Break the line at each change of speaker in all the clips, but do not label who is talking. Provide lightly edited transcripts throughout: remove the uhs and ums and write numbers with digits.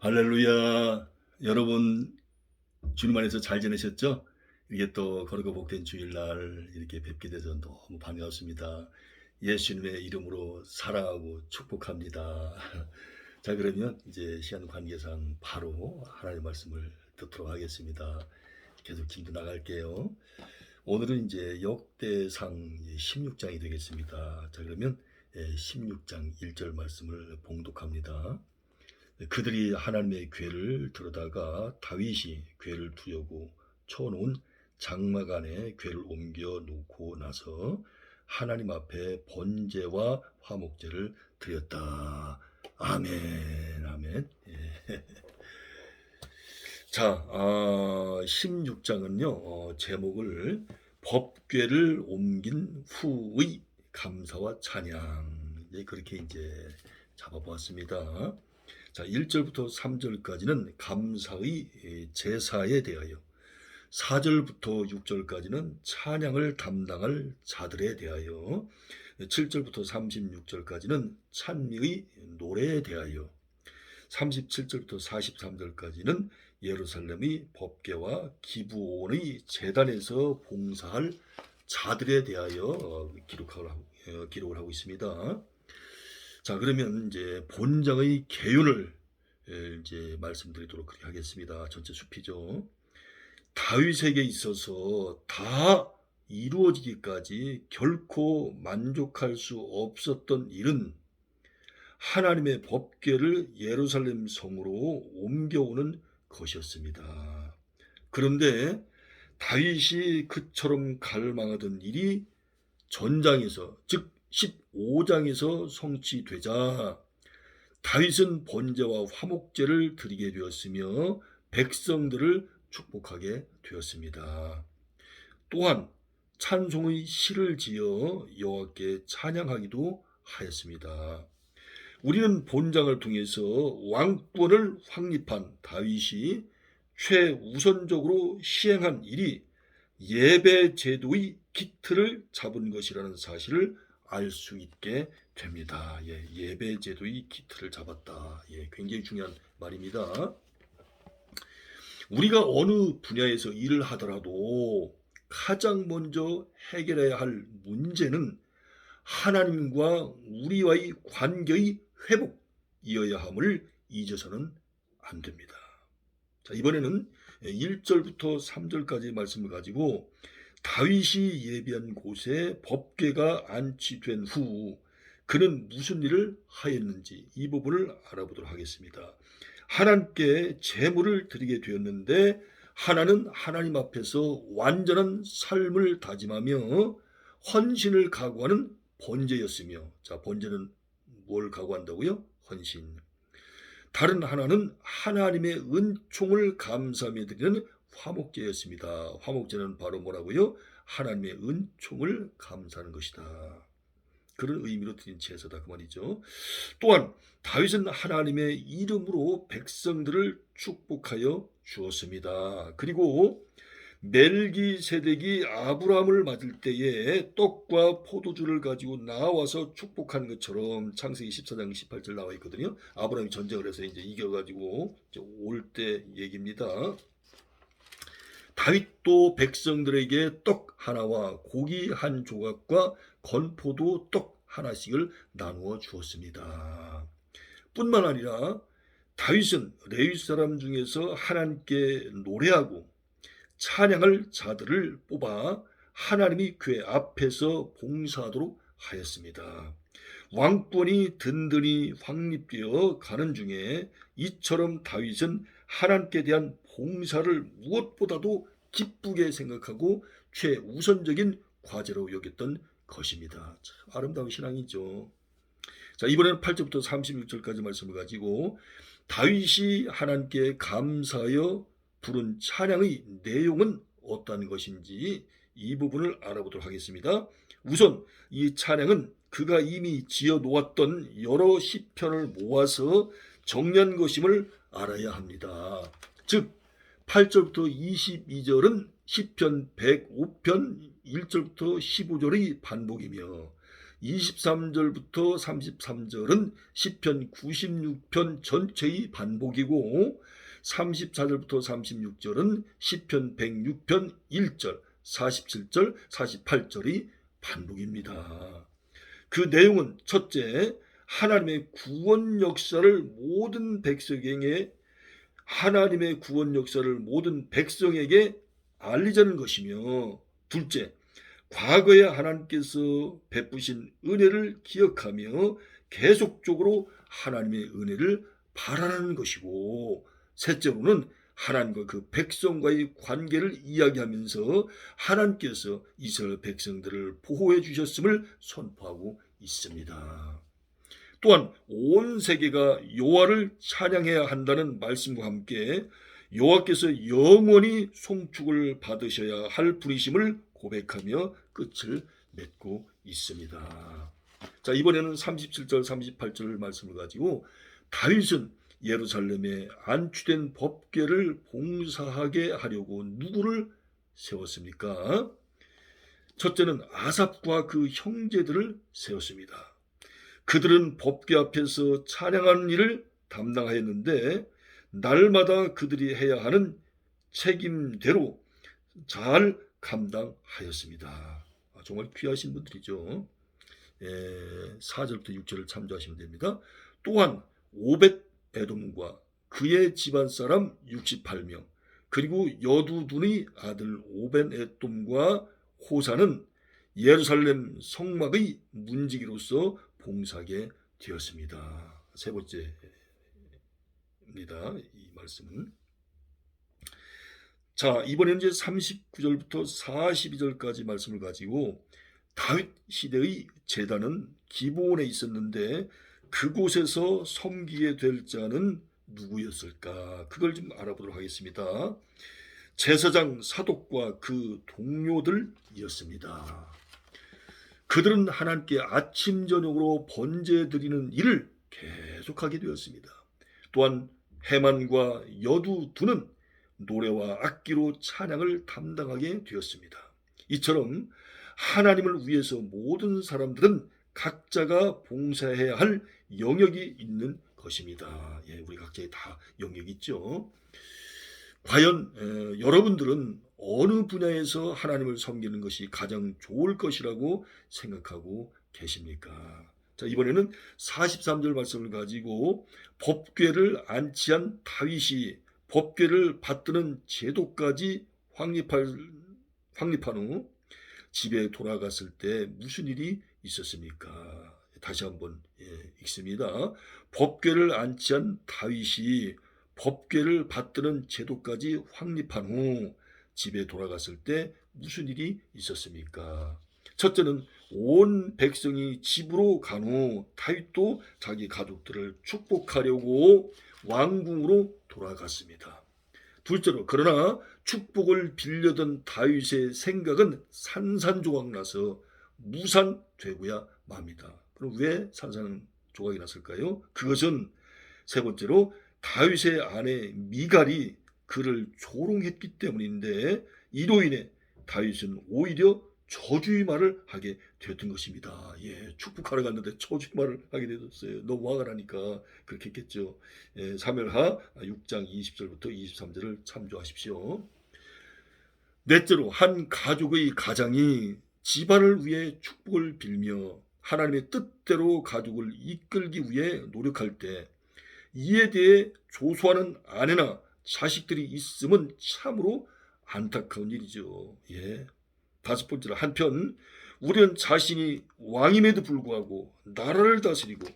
할렐루야. 여러분 주님 안에서 잘 지내셨죠? 이게 또 거룩하고 복된 주일날 이렇게 뵙게 돼서 너무 반갑습니다. 예수님의 이름으로 사랑하고 축복합니다. 자, 그러면 이제 시간 관계상 바로 하나님의 말씀을 듣도록 하겠습니다. 계속 기도 나갈게요. 오늘은 이제 역대상 16장이 되겠습니다. 자, 그러면 16장 1절 말씀을 봉독합니다. 그들이 하나님의 궤를 들여다가 다윗이 궤를 두려고 쳐놓은 장막 안에 궤를 옮겨 놓고 나서 하나님 앞에 번제와 화목제를 드렸다. 아멘, 아멘. 예. 자, 16장은요, 제목을 법궤를 옮긴 후의 감사와 찬양, 그렇게 이제 잡아보았습니다. 자, 1절부터 3절까지는 감사의 제사에 대하여, 4절부터 6절까지는 찬양을 담당할 자들에 대하여, 7절부터 36절까지는 찬미의 노래에 대하여, 37절부터 43절까지는 예루살렘의 법궤와 기브온의 제단에서 봉사할 자들에 대하여 기록을 하고 있습니다. 자, 그러면 이제 본장의 개요를 이제 말씀드리도록 하겠습니다. 전체 숲이죠. 다윗에게 있어서 다 이루어지기까지 결코 만족할 수 없었던 일은 하나님의 법궤를 예루살렘 성으로 옮겨오는 것이었습니다. 그런데 다윗이 그처럼 갈망하던 일이 전장에서, 즉 15장에서 성취되자 다윗은 번제와 화목제를 드리게 되었으며 백성들을 축복하게 되었습니다. 또한 찬송의 시를 지어 여호와께 찬양하기도 하였습니다. 우리는 본장을 통해서 왕권을 확립한 다윗이 최우선적으로 시행한 일이 예배 제도의 기틀을 잡은 것이라는 사실을 알 수 있게 됩니다. 예배 제도의 기틀을 잡았다. 굉장히 중요한 말입니다. 우리가 어느 분야에서 일을 하더라도 가장 먼저 해결해야 할 문제는 하나님과 우리와의 관계의 회복이어야 함을 잊어서는 안 됩니다. 자, 이번에는 1절부터 3절까지 말씀을 가지고 다윗이 예비한 곳에 법궤가 안치된 후 그는 무슨 일을 하였는지 이 부분을 알아보도록 하겠습니다. 하나님께 제물을 드리게 되었는데 하나는 하나님 앞에서 완전한 삶을 다짐하며 헌신을 각오하는 번제였으며, 자, 번제는 뭘 각오한다고요? 헌신. 다른 하나는 하나님의 은총을 감사하며 드리는 화목제였습니다. 화목제는 바로 뭐라고요? 하나님의 은총을 감사하는 것이다. 그런 의미로 드린 제사다 그 말이죠. 또한 다윗은 하나님의 이름으로 백성들을 축복하여 주었습니다. 그리고 멜기세덱이 아브라함을 맞을 때에 떡과 포도주를 가지고 나와서 축복한 것처럼 창세기 14장 18절 나와 있거든요. 아브라함이 전쟁을 해서 이제 이겨가지고 올 때 얘기입니다. 다윗도 백성들에게 떡 하나와 고기 한 조각과 건포도 떡 하나씩을 나누어 주었습니다. 뿐만 아니라 다윗은 레위 사람 중에서 하나님께 노래하고 찬양할 자들을 뽑아 하나님이 궤 앞에서 봉사하도록 하였습니다. 왕권이 든든히 확립되어 가는 중에 이처럼 다윗은 하나님께 대한 봉사를 무엇보다도 기쁘게 생각하고 최우선적인 과제로 여겼던 것입니다. 참 아름다운 신앙이죠. 자, 이번에는 8절부터 36절까지 말씀을 가지고 다윗이 하나님께 감사하여 부른 찬양의 내용은 어떤 것인지 이 부분을 알아보도록 하겠습니다. 우선 이 찬양은 그가 이미 지어 놓았던 여러 시편을 모아서 정리한 것임을 알아야 합니다. 즉 8절부터 22절은 시편 105편 1절부터 15절의 반복이며 23절부터 33절은 시편 96편 전체의 반복이고 34절부터 36절은 시편 106편 1절, 47절, 48절이 반복입니다. 그 내용은 첫째, 하나님의 구원 역사를 모든 백성에게 알리자는 것이며, 둘째, 과거에 하나님께서 베푸신 은혜를 기억하며 계속적으로 하나님의 은혜를 바라는 것이고, 셋째로는 하나님과 그 백성과의 관계를 이야기하면서 하나님께서 이스라엘 백성들을 보호해 주셨음을 선포하고 있습니다. 또한 온 세계가 여호와를 찬양해야 한다는 말씀과 함께 여호와께서 영원히 송축을 받으셔야 할 분이심을 고백하며 끝을 맺고 있습니다. 자, 이번에는 37절 38절 말씀을 가지고 다윗은 예루살렘에 안추된 법궤를 봉사하게 하려고 누구를 세웠습니까? 첫째는 아삽과 그 형제들을 세웠습니다. 그들은 법궤 앞에서 찬양하는 일을 담당하였는데 날마다 그들이 해야 하는 책임대로 잘 감당하였습니다. 정말 귀하신 분들이죠. 4절부터 6절을 참조하시면 됩니다. 또한 오벳 에돔과 그의 집안 사람 68명, 그리고 여두둔의 아들 오벳 에돔과 호사는 예루살렘 성막의 문지기로서 봉사하게 되었습니다. 세 번째입니다. 이 말씀은. 자, 이번에는 이제 39절부터 42절까지 말씀을 가지고 다윗 시대의 제단은 기브온에 있었는데 그곳에서 섬기게 될 자는 누구였을까? 그걸 좀 알아보도록 하겠습니다. 제사장 사독과 그 동료들이었습니다. 그들은 하나님께 아침 저녁으로 번제 드리는 일을 계속하게 되었습니다. 또한 해만과 여두두는 노래와 악기로 찬양을 담당하게 되었습니다. 이처럼 하나님을 위해서 모든 사람들은 각자가 봉사해야 할 영역이 있는 것입니다. 우리 각자의 다 영역이 있죠. 과연 여러분들은 어느 분야에서 하나님을 섬기는 것이 가장 좋을 것이라고 생각하고 계십니까? 자, 이번에는 43절 말씀을 가지고 법궤를 안치한 다윗이 법궤를 받드는 제도까지 확립한 후 집에 돌아갔을 때 무슨 일이 있었습니까? 다시 한번 읽습니다. 법궤를 안치한 다윗이 법궤를 받드는 제도까지 확립한 후 집에 돌아갔을 때 무슨 일이 있었습니까? 첫째는 온 백성이 집으로 간 후 다윗도 자기 가족들을 축복하려고 왕궁으로 돌아갔습니다. 둘째로, 그러나 축복을 빌려던 다윗의 생각은 산산조각나서 무산되고야 맙니다. 그럼 왜 산산조각이 났을까요? 그것은 세 번째로 다윗의 아내 미갈이 그를 조롱했기 때문인데 이로 인해 다윗은 오히려 저주의 말을 하게 되었던 것입니다. 축복하러 갔는데 저주의 말을 하게 되었어요. 너무 화가 나니까 그렇게 했겠죠. 사무엘하 6장 20절부터 23절을 참조하십시오. 넷째로, 한 가족의 가장이 집안을 위해 축복을 빌며 하나님의 뜻대로 가족을 이끌기 위해 노력할 때 이에 대해 조소하는 아내나 자식들이 있음은 참으로 안타까운 일이죠. 다섯 번째로, 한편 우리는 자신이 왕임에도 불구하고 나라를 다스리고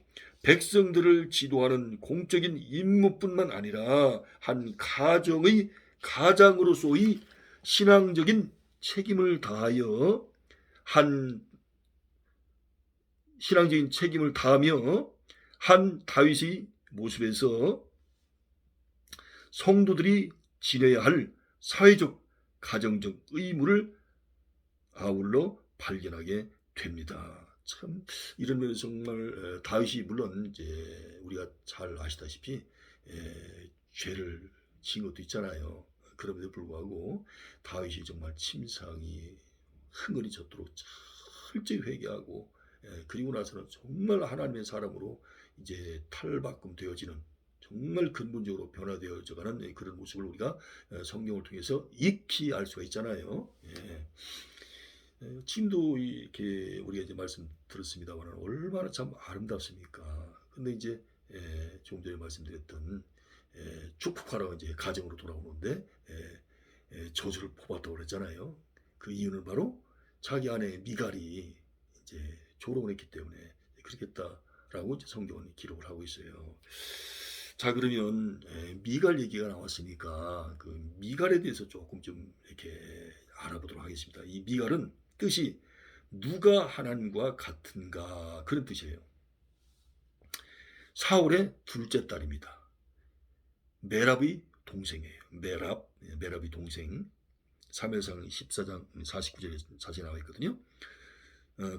백성들을 지도하는 공적인 임무뿐만 아니라 한 가정의 가장으로서의 신앙적인 책임을 다하며 한 다윗의 모습에서 성도들이 지내야 할 사회적, 가정적 의무를 아울러 발견하게 됩니다. 참 이런 면에서 정말 다윗이 물론 이제 우리가 잘 아시다시피 죄를 지은 것도 있잖아요. 그럼에도 불구하고 다윗이 정말 침상이 흥건히 젖도록 철저히 회개하고 그리고 나서는 정말 하나님의 사람으로 이제 탈바꿈 되어지는, 정말 근본적으로 변화되어져가는 그런 모습을 우리가 성경을 통해서 익히 알 수가 있잖아요. 지금도 이렇게 우리가 이제 말씀 들었습니다만 얼마나 참 아름답습니까? 근데 이제 좀 전에 말씀드렸던 축복하러 이제 가정으로 돌아오는데 저주를 뽑았다고 그랬잖아요. 그 이유는 바로 자기 아내 미갈이 이제 조롱을 했기 때문에 그렇겠다라고 이제 성경은 기록을 하고 있어요. 자, 그러면 미갈 얘기가 나왔으니까 그 미갈에 대해서 조금 좀 이렇게 알아보도록 하겠습니다. 이 미갈은 뜻이 누가 하나님과 같은가, 그런 뜻이에요. 사울의 둘째 딸입니다. 메랍의 동생이에요. 메랍의 동생. 사무엘상 14장 49절에 자세히 나와 있거든요.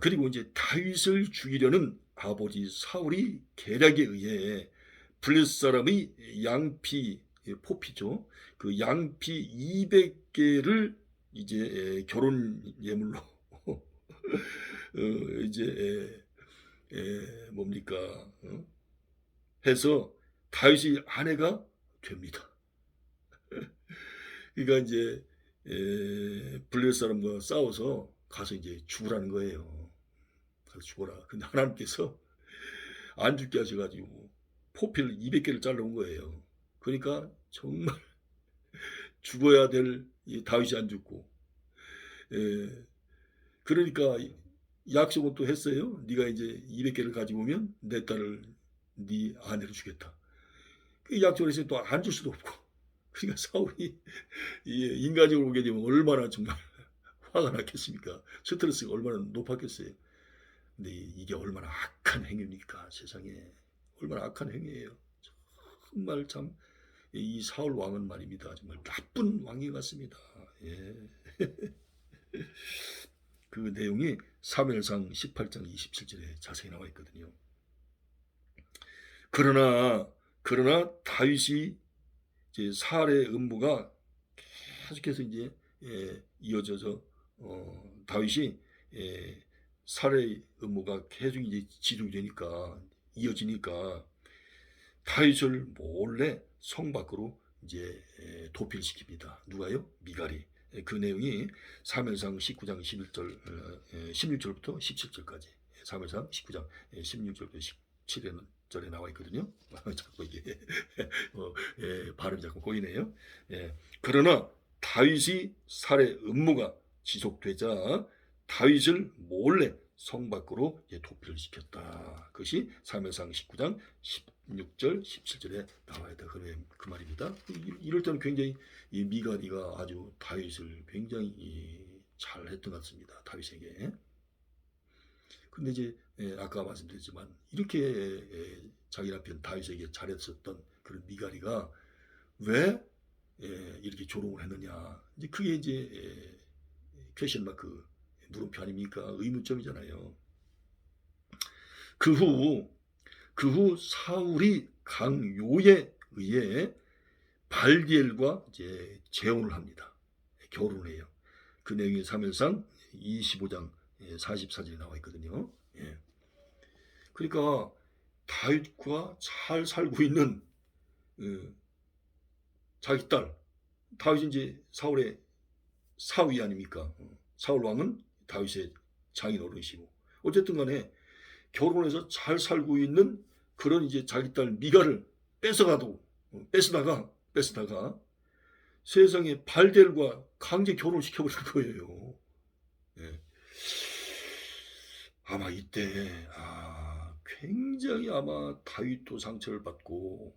그리고 이제 다윗을 죽이려는 아버지 사울이 계략에 의해 블레셋 사람의 양피, 포피죠. 그 양피 200개를 이제 결혼 예물로 이제 뭡니까, 해서 다윗의 아내가 됩니다. 그러니까 이제 블레셋 사람과 싸워서 가서 이제 죽으라는 거예요. 가서 죽어라. 근데 하나님께서 안 죽게 하셔가지고 포피를 200개를 잘라온 거예요. 그러니까 정말 죽어야 될 이 다윗이 안 죽고, 그러니까 약속은 또 했어요. 네가 이제 200개를 가지고 오면 내 딸을 네 아내로 주겠다. 그 약속을 했으니 또 안 줄 수도 없고. 그러니까 사울이 인간적으로 보게 되면 얼마나 정말 화가 났겠습니까? 스트레스가 얼마나 높았겠어요. 근데 이게 얼마나 악한 행위입니까? 세상에 얼마나 악한 행위예요. 정말 참 이 사울 왕은 말입니다. 정말 나쁜 왕이 같습니다. 그 내용이 사무엘상 18장 27절에 자세히 나와 있거든요. 그러나 다윗이 이제 사울의 음모가 계속해서 이제 이어져서 다윗이 사울의 음모가 계속 이제 지속이 되니까, 이어지니까 다윗을 몰래 성 밖으로 이제 도피시킵니다. 누가요? 미갈이. 그 내용이 사무엘상 19장 16절부터 17절까지. 사무엘상 19장 16절부터 17절에 나와 있거든요. 자꾸 이게 발음이 자꾸 꼬이네요. 그러나 다윗이 살해 음모가 지속되자 다윗을 몰래 성 밖으로 도피를 시켰다. 그것이 사무엘상 19장 16절 17절에 나와야 돼. 그 말입니다. 이럴 때는 굉장히 이 미갈이가 아주 다윗을 굉장히 잘했던 것 같습니다. 다윗에게. 근데 이제 아까 말씀드렸지만 이렇게 자기 남편 다윗에게 잘했었던 그런 미갈이가 왜 이렇게 조롱을 했느냐. 이제 그게 이제 퀘션 마크, 물음표 아닙니까? 의문점이잖아요. 그 후 사울이 강요에 의해 발디엘과 이제 재혼을 합니다. 결혼을 해요. 그 내용이 사무엘상 25장 44절에 나와 있거든요. 그러니까 다윗과 잘 살고 있는 자기 딸, 다윗이 이제 사울의 사위 아닙니까? 사울 왕은 다윗의 장인 어른이시고, 어쨌든 간에 결혼해서 잘 살고 있는 그런 이제 자기 딸 미갈을 뺏어다가 세상에 발델과 강제 결혼시켜버린 거예요. 아마 이때 굉장히 아마 다윗도 상처를 받고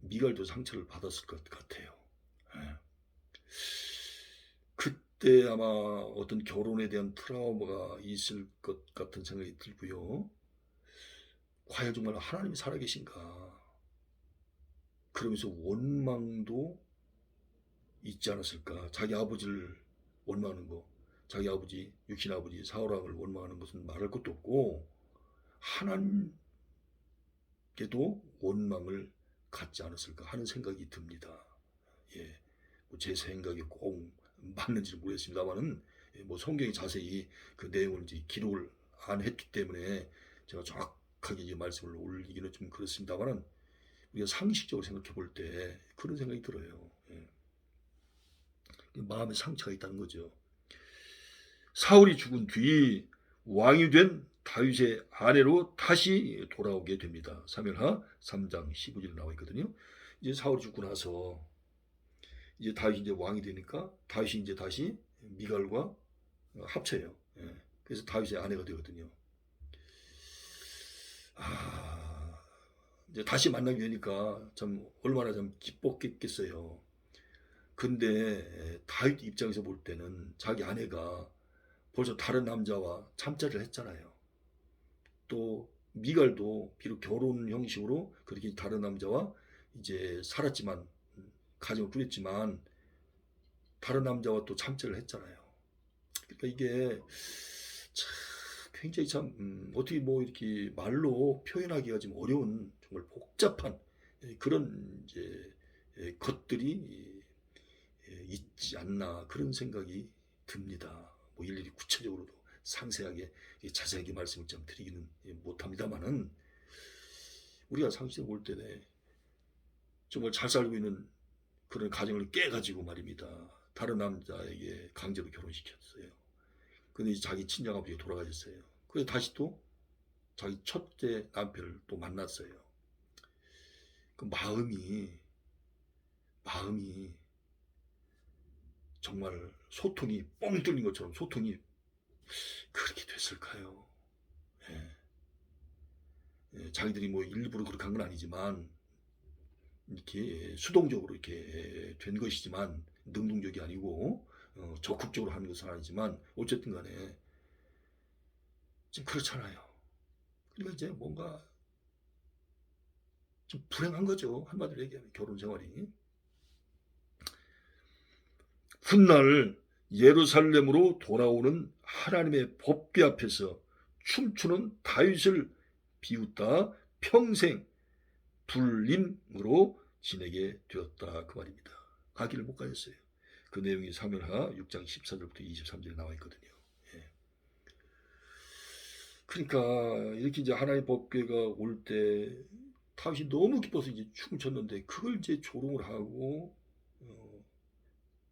미갈도 상처를 받았을 것 같아요. 그때 아마 어떤 결혼에 대한 트라우마가 있을 것 같은 생각이 들고요. 과연 정말 하나님이 살아계신가? 그러면서 원망도 있지 않았을까? 자기 아버지를 원망하는 거, 자기 아버지, 육신 아버지 사울왕을 원망하는 것은 말할 것도 없고 하나님께도 원망을 갖지 않았을까 하는 생각이 듭니다. 제 생각이 꼭 맞는지 모르겠습니다만은 성경이 자세히 그 내용을 이제 기록을 안 했기 때문에 제가 정확하게 이 말씀을 올리기는 좀 그렇습니다만은 우리가 상식적으로 생각해 볼 때 그런 생각이 들어요. 예. 마음에 상처가 있다는 거죠. 사울이 죽은 뒤 왕이 된 다윗의 아내로 다시 돌아오게 됩니다. 사무엘하 3장 15절에 나와 있거든요. 이제 사울이 죽고 나서 이제 다윗이 이제 왕이 되니까 다윗이 이제 다시 미갈과 합쳐요. 예. 그래서 다윗의 아내가 되거든요. 이제 다시 만나게 되니까 참 얼마나 참 기뻤겠어요. 근데 다윗 입장에서 볼 때는 자기 아내가 벌써 다른 남자와 잠자리를 했잖아요. 또 미갈도 비록 결혼 형식으로 그렇게 다른 남자와 이제 살았지만 가정을 꾸렸지만 다른 남자와 또 잠자리를 했잖아요. 그러니까 이게 참 굉장히 참 어떻게 뭐 이렇게 말로 표현하기가 좀 어려운 정말 복잡한 그런 이제 것들이 있지 않나 그런 생각이 듭니다. 뭐 일일이 구체적으로도 상세하게 자세하게 말씀을 좀 드리기는 못합니다만은 우리가 상식적으로 볼 때는 정말 잘 살고 있는 그런 가정을 깨가지고 말입니다. 다른 남자에게 강제로 결혼시켰어요. 근데 이제 자기 친정아버지가 돌아가셨어요. 그래서 다시 또 자기 첫째 남편을 또 만났어요. 그 마음이 정말 소통이 뻥 뚫린 것처럼 소통이 그렇게 됐을까요? 예. 예, 자기들이 뭐 일부러 그렇게 한 건 아니지만 이렇게 수동적으로 이렇게 된 것이지만 능동적이 아니고 적극적으로 하는 것은 아니지만 어쨌든 간에 지금 그렇잖아요. 그러니까 이제 뭔가 좀 불행한 거죠. 한마디로 얘기하면 결혼 생활이. 훗날 예루살렘으로 돌아오는 하나님의 법궤 앞에서 춤추는 다윗을 비웃다 평생 불림으로 지내게 되었다 그 말입니다. 가기를 못 가졌어요. 그 내용이 사무엘하 6장 14절부터 23절에 나와 있거든요. 예. 그러니까 이렇게 이제 하나님의 법궤가 올 때 다윗이 너무 기뻐서 이제 춤을 췄는데 그걸 이제 조롱을 하고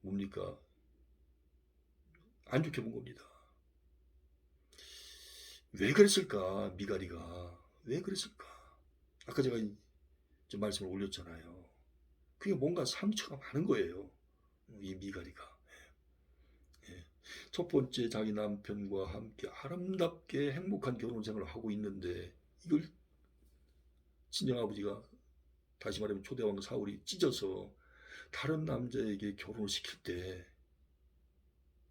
뭡니까 안 좋게 본 겁니다. 왜 그랬을까 미갈이가 왜 그랬을까? 아까 제가 좀 말씀을 올렸잖아요. 그게 뭔가 상처가 많은 거예요. 이 미갈이가. 예. 첫 번째 자기 남편과 함께 아름답게 행복한 결혼 생활을 하고 있는데 이걸 친정아버지가 다시 말하면 초대왕 사울이 찢어서 다른 남자에게 결혼을 시킬 때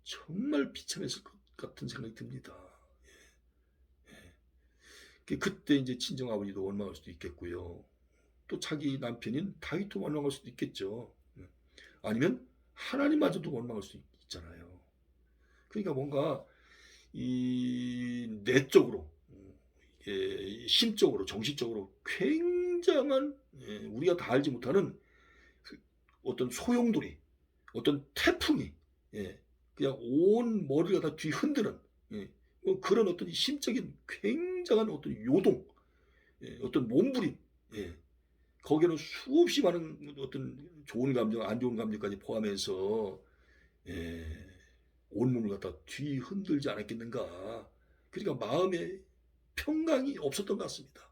정말 비참했을 것 같은 생각이 듭니다. 그때 이제 친정아버지도 원망할 수도 있겠고요. 또 자기 남편인 다윗도 원망할 수도 있겠죠. 아니면 하나님마저도 원망할 수 있잖아요. 그러니까 뭔가 이 내적으로, 심적으로, 정신적으로 굉장한 우리가 다 알지 못하는 어떤 소용돌이, 어떤 태풍이 그냥 온 머리가 다 뒤흔드는 뭐 그런 어떤 심적인 굉장한 어떤 요동, 어떤 몸부림, 거기에는 수없이 많은 어떤 좋은 감정, 안 좋은 감정까지 포함해서 예, 온몸을 갖다 뒤흔들지 않았겠는가. 그러니까 마음에 평강이 없었던 것 같습니다.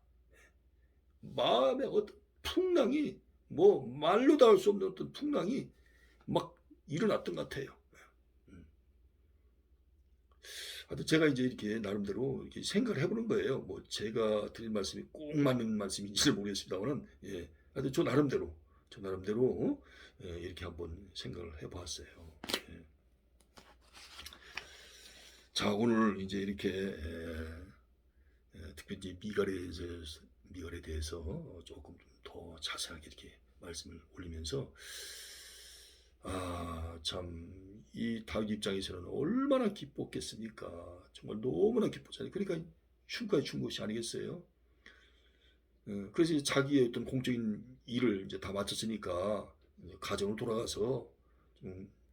마음의 어떤 풍랑이 뭐 말로 다 할 수 없는 어떤 풍랑이 막 일어났던 것 같아요. 하여튼 제가 이제 이렇게 나름대로 이렇게 생각을 해보는 거예요. 뭐 제가 드린 말씀이 꼭 맞는 말씀인지는 모르겠습니다만은 하여튼 저 나름대로 이렇게 한번 생각을 해보았어요. 예. 자 오늘 이제 이렇게 특별히 미갈에 대해서 조금 더 자세하게 이렇게 말씀을 올리면서 참 이 다윗 입장에서는 얼마나 기뻤겠습니까? 정말 너무나 기뻤잖아요. 그러니까 춤까지 춘 것이 아니겠어요? 그래서 자기의 어떤 공적인 일을 이제 다 마쳤으니까 가정으로 돌아가서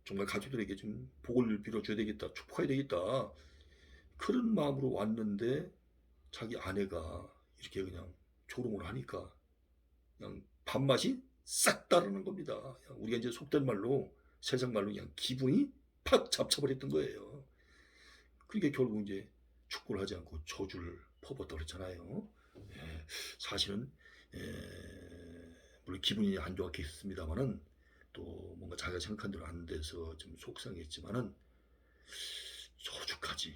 정말 가족들에게 좀 복을 빌어줘야 되겠다, 축복해야 되겠다. 그런 마음으로 왔는데 자기 아내가 이렇게 그냥 조롱을 하니까 그냥 밥맛이 싹 따르는 겁니다. 우리가 이제 속된 말로 세상 말로 그냥 기분이 팍 잡쳐버렸던 거예요. 그게 결국 이제 축구를 하지 않고 저주를 퍼붓다 그랬잖아요. 예, 사실은 물론 기분이 안 좋았겠습니다만은 또 뭔가 자기가 생각한 대로 안 돼서 좀 속상했지만은 저주까지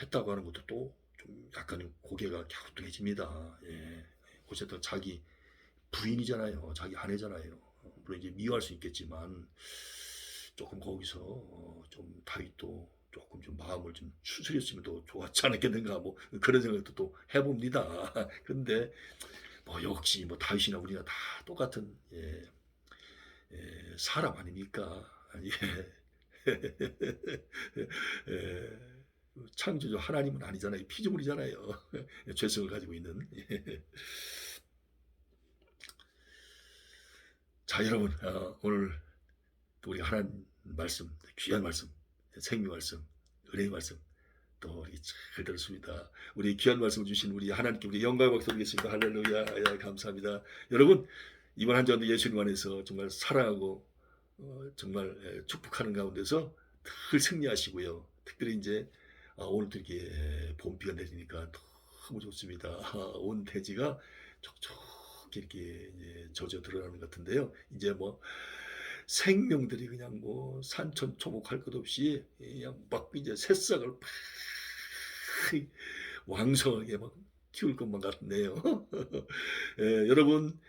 했다고 하는 것도 또 좀 약간 고개가 갸우뚱해집니다. 예. 어쨌든 자기 부인이잖아요. 자기 아내잖아요. 물론 이제 미워할 수 있겠지만 조금 거기서 좀 다윗도 조금 좀 마음을 좀 추스렸으면 더 좋았지 않았겠는가 뭐 그런 생각도 또 해봅니다. 근데 뭐 역시 뭐 다윗이나 우리나 다 똑같은 사람 아닙니까? 예. 예. 창조주 하나님은 아니잖아요. 피조물이잖아요. 죄성을 가지고 있는. 자, 여러분, 오늘 또 우리 하나님 말씀, 귀한 말씀, 생명 말씀, 은혜의 말씀 또 잘 들었습니다. 우리 귀한 말씀을 주신 우리 하나님께 우리 영광 박수 드리겠습니다. 할렐루야, 야, 감사합니다. 여러분, 이번 한 주간도 예수님 안에서 정말 사랑하고 정말 축복하는 가운데서 늘 승리하시고요. 특별히 이제 오늘도 이렇게 봄비가 내리니까 너무 좋습니다. 온 대지가 촉촉히 이렇게 젖어 들어가는 것 같은데요. 이제 뭐 생명들이 그냥 뭐 산천초목할 것 없이 그냥 막 이제 새싹을 팍 왕성하게 막 키울 것만 같네요. 여러분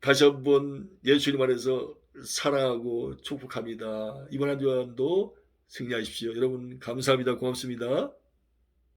다시 한번 예수님 안에서 사랑하고 축복합니다. 이번 한 주간도 승리하십시오. 여러분 감사합니다. 고맙습니다.